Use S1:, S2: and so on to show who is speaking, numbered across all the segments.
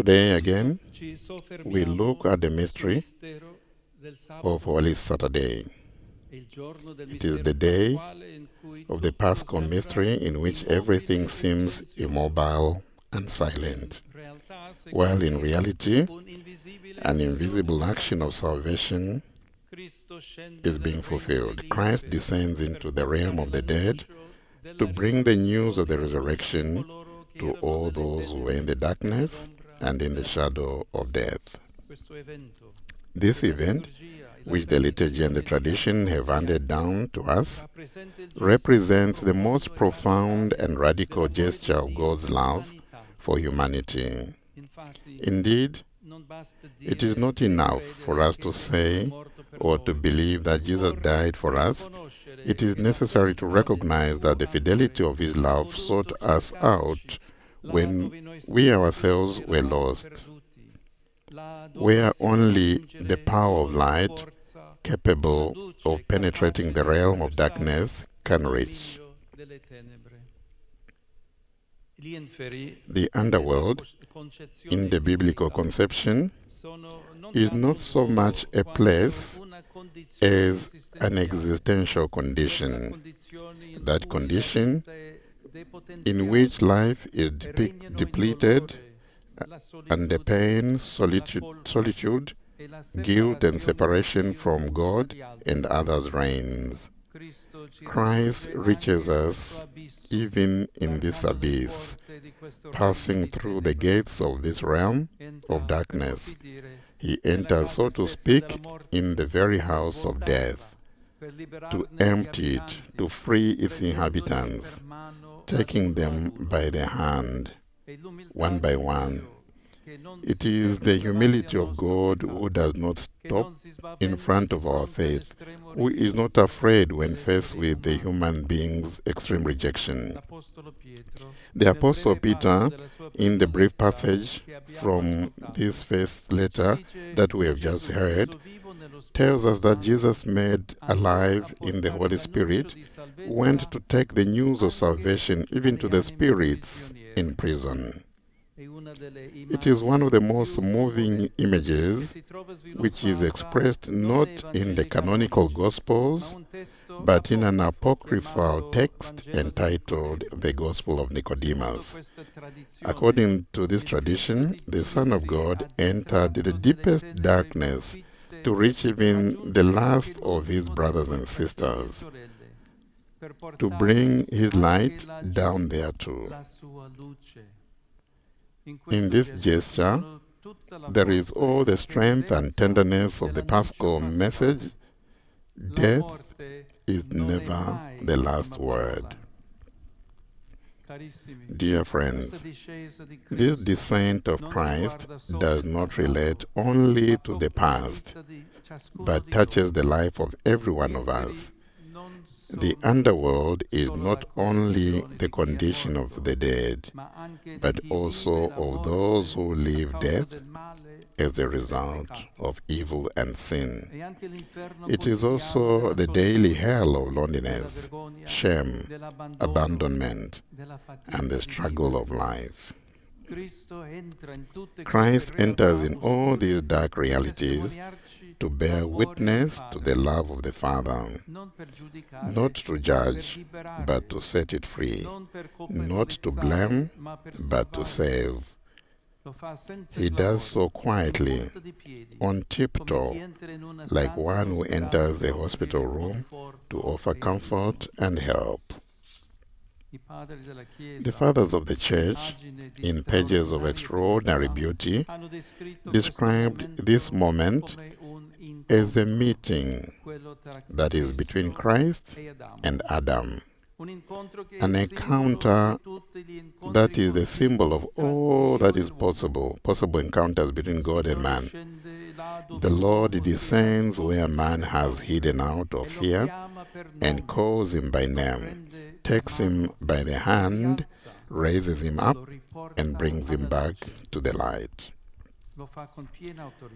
S1: Today again, we look at the mystery of Holy Saturday. It is the day of the Paschal mystery in which everything seems immobile and silent, while in reality, an invisible action of salvation is being fulfilled. Christ descends into the realm of the dead to bring the news of the resurrection to all those who are in the darkness and in the shadow of death. This event, which the liturgy and the tradition have handed down to us, represents the most profound and radical gesture of God's love for humanity. Indeed, it is not enough for us to say or to believe that Jesus died for us. It is necessary to recognize that the fidelity of His love sought us out when we ourselves were lost, where only the power of light, capable of penetrating the realm of darkness, can reach. The underworld, in the biblical conception, is not so much a place as an existential condition. That condition in which life is depleted and the pain, solitude, guilt and separation from God and others reigns. Christ reaches us even in this abyss, passing through the gates of this realm of darkness. He enters, so to speak, in the very house of death, to empty it, to free its inhabitants, taking them by the hand, one by one. It is the humility of God who does not stop in front of our faith, who is not afraid when faced with the human being's extreme rejection. The Apostle Peter, in the brief passage from this first letter that we have just heard, tells us that Jesus, made alive in the Holy Spirit, went to take the news of salvation even to the spirits in prison. It is one of the most moving images which is expressed not in the canonical Gospels, but in an apocryphal text entitled The Gospel of Nicodemus. According to this tradition, the Son of God entered the deepest darkness to reach even the last of his brothers and sisters, to bring his light down there too. In this gesture, there is all the strength and tenderness of the Paschal message. Death is never the last word. Dear friends, this descent of Christ does not relate only to the past, but touches the life of every one of us. The underworld is not only the condition of the dead, but also of those who live death as a result of evil and sin. It is also the daily hell of loneliness, shame, abandonment, and the struggle of life. Christ enters in all these dark realities to bear witness to the love of the Father, not to judge, but to set it free, not to blame, but to save. He does so quietly, on tiptoe, like one who enters the hospital room to offer comfort and help. The fathers of the Church, in pages of extraordinary beauty, described this moment as a meeting that is between Christ and Adam, an encounter that is the symbol of all that is possible encounters between God and man. The Lord descends where man has hidden out of fear and calls him by name, takes him by the hand, raises him up, and brings him back to the light.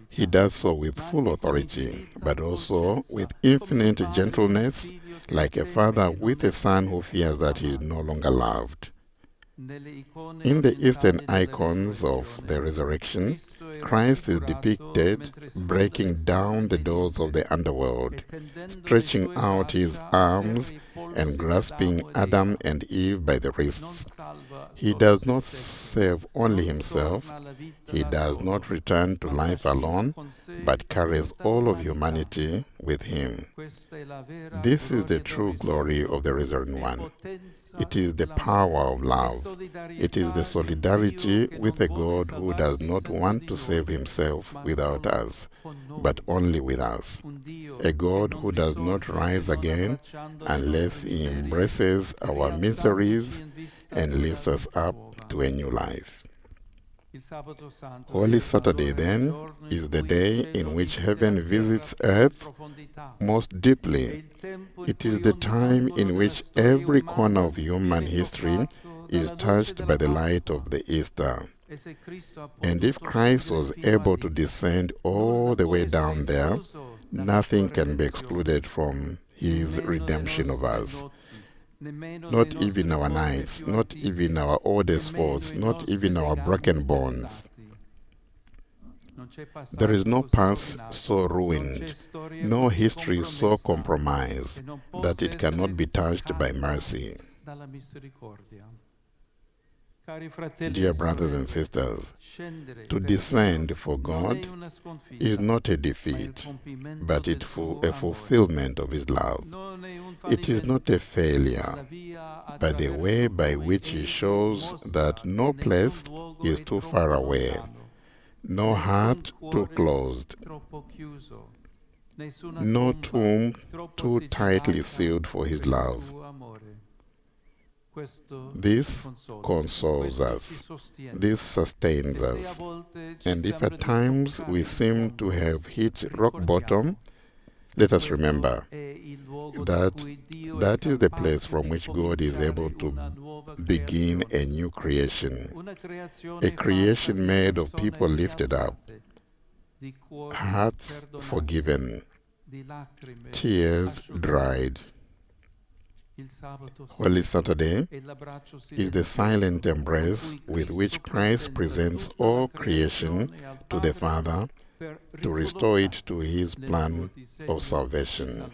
S1: He does so with full authority, but also with infinite gentleness, like a father with a son who fears that he is no longer loved. In the Eastern icons of the resurrection, Christ is depicted breaking down the doors of the underworld, stretching out his arms and grasping Adam and Eve by the wrists. He does not save only himself, he does not return to life alone, but carries all of humanity with him. This is the true glory of the risen one. It is the power of love. It is the solidarity with a God who does not want to save himself without us, but only with us. A God who does not rise again unless he embraces our miseries and lifts us up to a new life. Holy Saturday, then, is the day in which heaven visits earth most deeply. It is the time in which every corner of human history is touched by the light of the Easter. And if Christ was able to descend all the way down there, nothing can be excluded from his redemption of us. Not even our nights, not even our oldest faults, not even our broken bones. There is no past so ruined, no history so compromised that it cannot be touched by mercy. Dear brothers and sisters, to descend for God is not a defeat, but a fulfillment of His love. It is not a failure, but the way by which He shows that no place is too far away, no heart too closed, no tomb too tightly sealed for His love. This consoles us, this sustains us, and if at times we seem to have hit rock bottom, let us remember that is the place from which God is able to begin a new creation, a creation made of people lifted up, hearts forgiven, tears dried. Holy Saturday is the silent embrace with which Christ presents all creation to the Father to restore it to His plan of salvation.